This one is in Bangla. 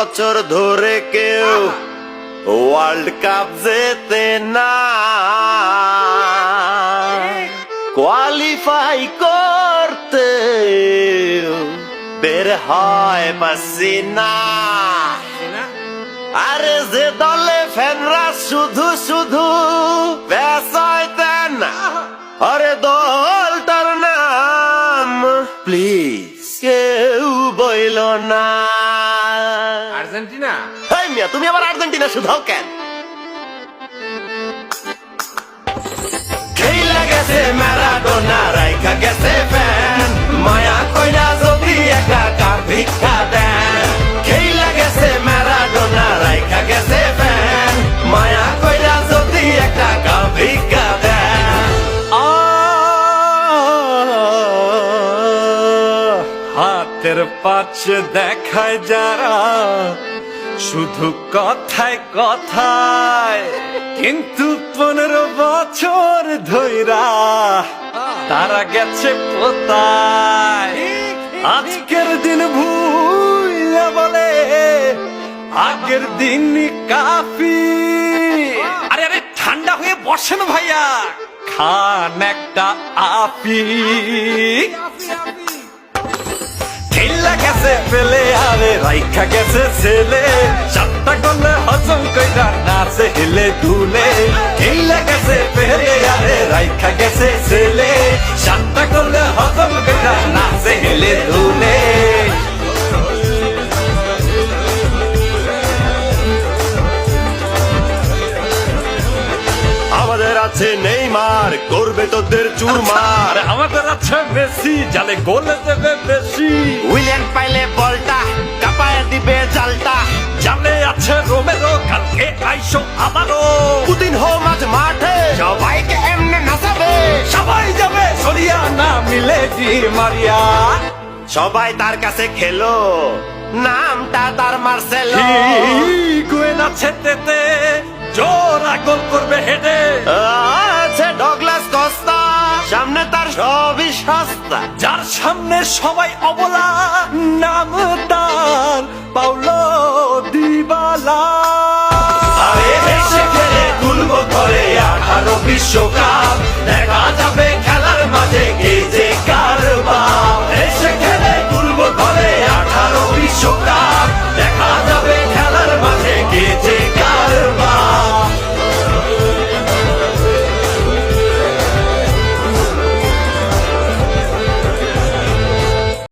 বছর ধরে কেউ ওয়ার্ল্ড কাপ জেতে না, কোয়ালিফাই করতে বের হয় পাসিনা। আরে যে দলে ফ্যানরা শুধু শুধু পেছাইতেন, আরে দলটার নাম প্লিজ কেউ বইল না। আর্জেন্টিনা। হেই মিয়া, তুমি আবার আর্জেন্টিনা শুধাও কেন? খেলা গেছে ম্যারাডোনা, রাইখা গেছে ফ্যান, মায়া কইরা যদি একাকার ভিক্ষা দেন। খেলা গেছে ম্যারাডোনা, রাইখা গেছে ফ্যান, মায়া কইরা যদি একাকার ভিক্ষা দেন। হাতের পাশে দেখায় যারা শুধু কথায় কথায়, কিন্তু 15 বছর ধইরা তারা গেছে পোতায়। আজকের দিন ভুইলা বলে আগের দিন কাফি। আরে আরে ঠান্ডা হয়ে বসেন ভাইয়া, খান একটা আপি। খেলা গেছে ফেলে আরে রাইখা গেছে ছেলে, সাতটা গলে হজম কইরা নাচে হেলে দুলে। খেলা গেছে ফেলে আরে রাইখা গেছে ছেলে, সাতটা গলে হজম কইরা নাচে হেলে দুলে। আমাদের আছে নেইমার, করবে তোদের চুরমার। আমাদের আছে মেসি, জালে গোল দেবে বেশি। উইলিয়ান পাইলে বলটা কাপায় দিবে জালটা। জালে আছে রোমেরো, কালকে আইসো আবারও। পুতিন হো মাঝ মাঠে, সবাইকে এমনে নাচাবে। সবাই যাবে সরিয়া না মিলে দি মারিয়া। সবাই তার কাছে খেলো, নামটা তার মার্সেলো। গুয়েন আছে তেতে, জোড়া গোল করবে হেডে। আছে ডগলাস কস্তা, সামনে তার সবই সস্তা। যার সামনে সবাই অবলা, নাম তার পাউলো দিবালা। আরে হেসে খেলে তুলবো ঘরে 18 বিশ্বকাপ, দেখা যাবে